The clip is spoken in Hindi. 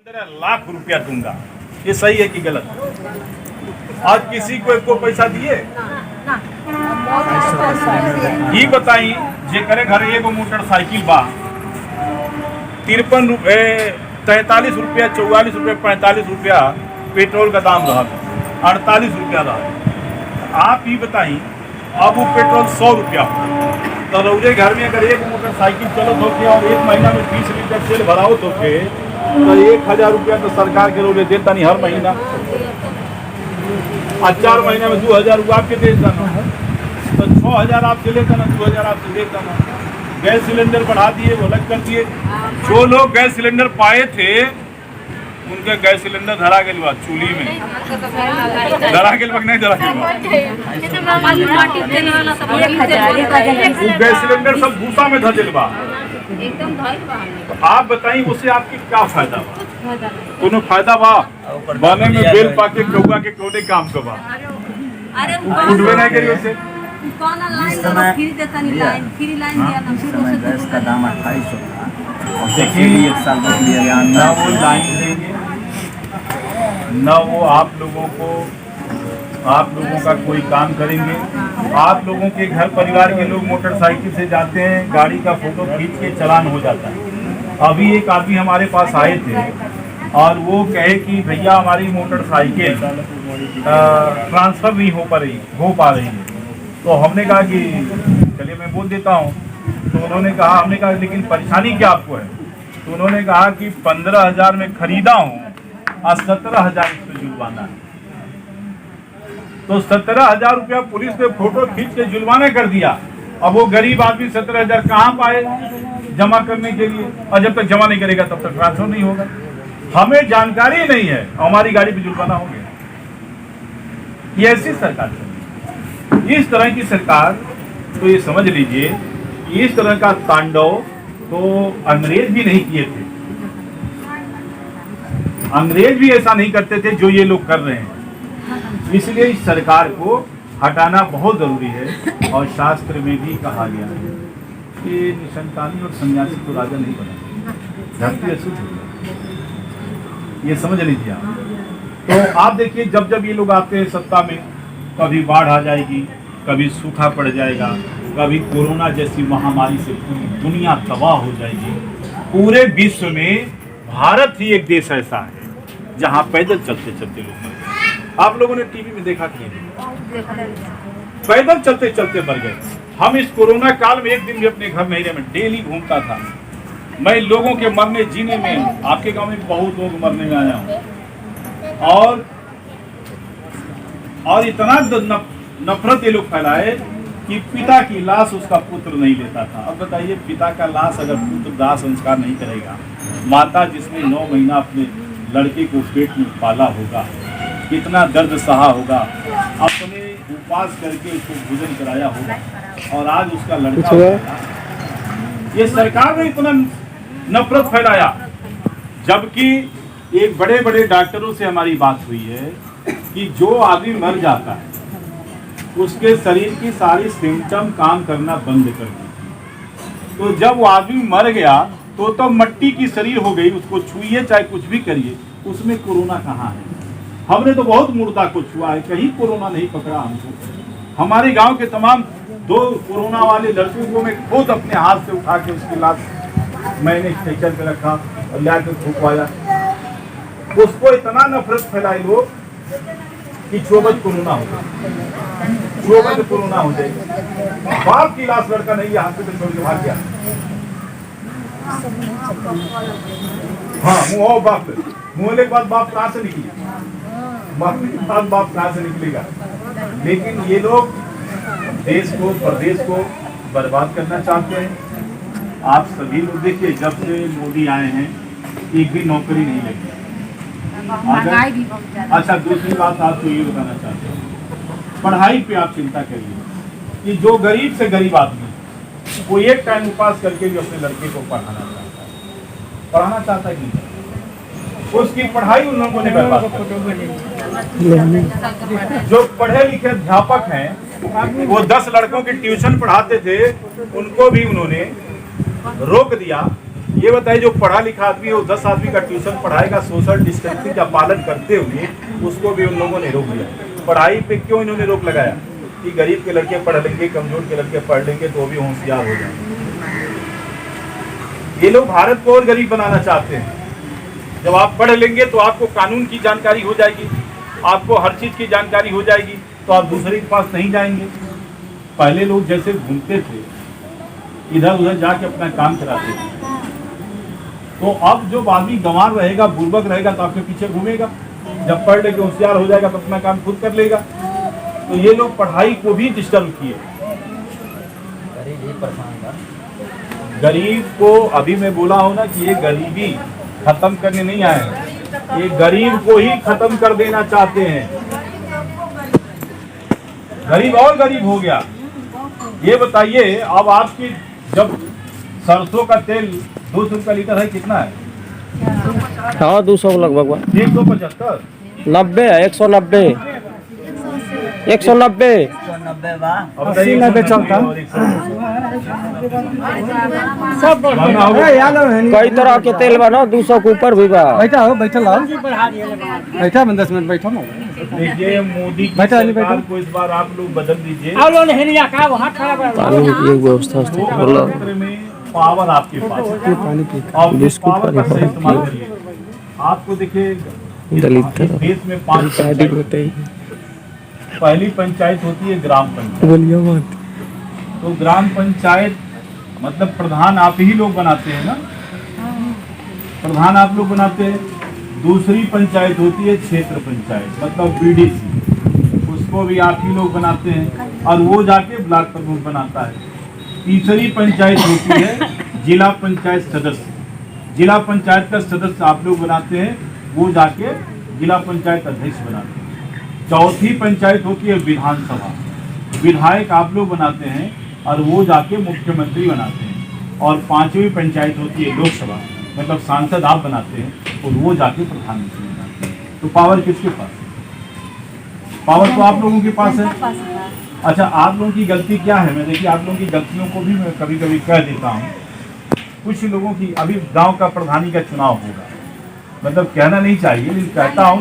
लाख रुपया दूंगा, ये सही है कि गलत? आज किसी को पैसा दिए? ये बताई जे करे घर एगो मोटरसाइकिल बा 53 रुपये 43 रुपया 44 रुपया 45 रुपया पेट्रोल का दाम रहा, 48 रुपया रहा। आप ही बताई अब वो पेट्रोल 100 रुपया हो तो रौरे घर में अगर एक मोटरसाइकिल चलत होके और एक महीना में 20 लीटर तेल भराओ तो 1000 रुपया तो सरकार के रोले देता नहीं हर महीना, और 4 महीने में 2000 रुपया आपके देता ना, तो 6000 आपसे लेता ना, 2000 आपसे देता ना। गैस सिलेंडर बढ़ा दिए, वो अलग कर दिए। जो लोग गैस सिलेंडर पाए थे उनके गैस सिलेंडर धरा गए बा चूल्ही में, धरा गए नहीं धरा गैस सिलेंडर सब भूसा में धर बा। तो आप बताइए उससे आपकी क्या फायदा बा? कोनो फायदा बा? बने में बेल पाके कौआ के कोने काम का बा, उठवे नहीं करी उससे। गैस का दाम 2800 था, देखिए एक साल तक लिया ना वो लाइन देंगे ना वो आप लोगों का कोई काम करेंगे। आप लोगों के घर परिवार के लोग मोटरसाइकिल से जाते हैं, गाड़ी का फोटो खींच के चालान हो जाता है। अभी एक आदमी हमारे पास आए थे और वो कहे कि भैया हमारी मोटरसाइकिल ट्रांसफ़र नहीं हो पा रही है। तो हमने कहा कि चलिए मैं बोल देता हूँ। तो उन्होंने कहा, हमने कहा लेकिन परेशानी क्या आपको है? तो उन्होंने कहा कि 15,000 में खरीदा हूँ और 17,000 इस पर जुर्माना है। तो 17,000 रुपया पुलिस ने फोटो खींच के जुर्माना कर दिया। अब वो गरीब आदमी 17,000 कहाँ पाए जमा करने के लिए, और जब तक जमा नहीं करेगा तब तक ट्रांसफर नहीं होगा। हमें जानकारी नहीं है, हमारी गाड़ी पे जुर्माना हो गया। ये ऐसी सरकार है, इस तरह की सरकार। तो ये समझ लीजिए इस तरह का तांडव तो अंग्रेज भी नहीं किए थे। अंग्रेज भी ऐसा नहीं करते थे जो ये लोग कर रहे हैं। इसलिए इस सरकार को हटाना बहुत जरूरी है। और शास्त्र में भी कहा गया है कि निसंतानी और सन्यासी को राजा नहीं बना, धरती अशुद्ध हो जाए। ये समझ लीजिए आप। तो आप देखिए जब जब ये लोग आते हैं सत्ता में, कभी बाढ़ आ जाएगी, कभी सूखा पड़ जाएगा, कभी कोरोना जैसी महामारी से पूरी दुनिया तबाह हो जाएगी। पूरे विश्व में भारत ही एक देश ऐसा है जहां पैदल चलते चलते लोग मर गए। आप लोगों ने टीवी में देखा कि पैदल चलते चलते मर गए। हम इस कोरोना काल में एक दिन भी अपने घर में डेली घूमता था। मैं लोगों के मरने जीने में, आपके गांव में बहुत लोग मरने में आया हूँ, और इतना नफरत ये लोग फैलाए कि पिता की लाश उसका पुत्र नहीं लेता था। अब बताइए पिता का लाश अगर पुत्र दाह संस्कार नहीं करेगा, माता जिसने 9 महीना अपने लड़के को पेट में पाला होगा, कितना दर्द सहा होगा, अपने उपवास करके उसको भोजन कराया होगा, और आज उसका लड़का, ये सरकार ने इतना नफरत फैलाया। जबकि एक बड़े बड़े डॉक्टरों से हमारी बात हुई है कि जो आदमी मर जाता है उसके शरीर की सारी सिम्टम काम करना बंद कर दी। तो जब वो आदमी मर गया तो मट्टी की शरीर हो गई, उसको छुइए चाहे कुछ भी करिए, उसमें कोरोना कहाँ है? हमने तो बहुत मुर्दा को छुआ है, कहीं कोरोना नहीं पकड़ा हमको। हमारे गांव के तमाम 2 कोरोना वाले लड़कों को मैं खुद अपने हाथ से उठा के उसकी लाश मैंने स्ट्रेचर पे रखा और ला के फूकवाया। उसको इतना नफरत फैलाई लोग कि चोबज कोरोना हो जाए, चोबज कोरोना हो जाए। बाप की लाश लड़का नहीं है, हॉस्पिटल छोड़ के भाग गया। हाँ मुँह बाप, मुँह के बाद बाप कहाँ से निकलेगा? बाप कहाँ से निकलेगा? लेकिन ये लोग देश को, प्रदेश को बर्बाद करना चाहते हैं। आप सभी लोग देखिए जब से मोदी आए हैं एक भी नौकरी नहीं लगी। अच्छा दूसरी बात आपको ये बताना चाहते हैं, पढ़ाई पे आप चिंता करिए कि जो गरीब से गरीब आदमी वो एक टाइम उपास करके भी अपने लड़के को पढ़ाना चाहता है कि उसकी पढ़ाई उन लोगों ने बर्बाद कर दी। जो पढ़े लिखे अध्यापक हैं वो 10 लड़कों की ट्यूशन पढ़ाते थे, उनको भी उन्होंने रोक दिया ये बताइए जो पढ़ा लिखा आदमी हो 10 आदमी का ट्यूशन पढ़ाएगा सोशल डिस्टेंसिंग का पालन करते हुए, उसको भी उन लोगों ने रोक दिया। पढ़ाई पे क्यों इन्होंने रोक लगाया कि गरीब के लड़के पढ़ लेंगे, कमजोर के लड़के पढ़ लेंगे तो वो भी होशियार हो जाएंगे। ये लोग भारत को और गरीब बनाना चाहते हैं। जब आप पढ़ लेंगे तो आपको कानून की जानकारी हो जाएगी, आपको हर चीज की जानकारी हो जाएगी, तो आप दूसरे के पास नहीं जाएंगे। पहले लोग जैसे घूमते थे, इधर उधर जाके अपना काम कराते थे, तो अब जो आदमी गंवार रहेगा, बुर्बक रहेगा, तो आपके पीछे घूमेगा। जब पढ़ लेके होशियार हो जाएगा तो अपना काम खुद कर लेगा। तो ये लोग पढ़ाई को भी डिस्टर्ब किए। गरीब को अभी मैं बोला हूं ना कि ये गरीबी खत्म करने नहीं आए हैं, ये गरीब को ही खत्म कर देना चाहते हैं। गरीब और गरीब हो गया। ये बताइए, अब आपकी जब सरसों का तेल 200 रुपया लीटर है, कितना है? हाँ 200 लगभग 175। 90 है 190 190 अब बताइए 80-90 चलता। कई तरह के तेल बना 200 के ऊपर भी बा। बैठा हो, बैठा लाओ, बैठा 10 मिनट बैठो ना। देखिए मोदी की बैठा नहीं सरकार बैठा। को इस बार आप लोग बदल दीजिए। पानी की एक व्यवस्था तो बोला लोकतंत्र में पावर आपके पास है पानी पी। और उस बिस्कुट पावर का पानी सही इस्तेमाल करिए। आपको देखिए दलित इस देश में 5 शादी होते पहली पंचायत होती है ग्राम पंचायत। बोलिए मत। तो ग्राम पंचायत मतलब प्रधान आप ही लोग बनाते हैं ना, प्रधान आप लोग बनाते हैं। दूसरी पंचायत होती है क्षेत्र पंचायत, मतलब बीडीसी, उसको भी आप ही लोग बनाते हैं और वो जाके ब्लॉक प्रमुख बनाता है। तीसरी पंचायत होती है जिला पंचायत सदस्य, जिला पंचायत का सदस्य आप लोग बनाते हैं, वो जाके जिला पंचायत अध्यक्ष बनाते हैं। चौथी पंचायत होती है विधानसभा, विधायक आप लोग बनाते हैं और वो जाके मुख्यमंत्री बनाते हैं। और पांचवी पंचायत होती है लोकसभा, मतलब सांसद आप बनाते हैं और वो जाके प्रधानमंत्री बनाते हैं। तो पावर किसके पास है? पावर तो आप लोगों के पास है। अच्छा, आप लोगों की गलती क्या है? मैं देखिए आप लोगों की गलतियों को भी मैं कभी कभी कह देता हूँ। कुछ लोगों की, अभी गांव का प्रधानी का चुनाव होगा, मतलब कहना नहीं चाहिए लेकिन कहता हूँ,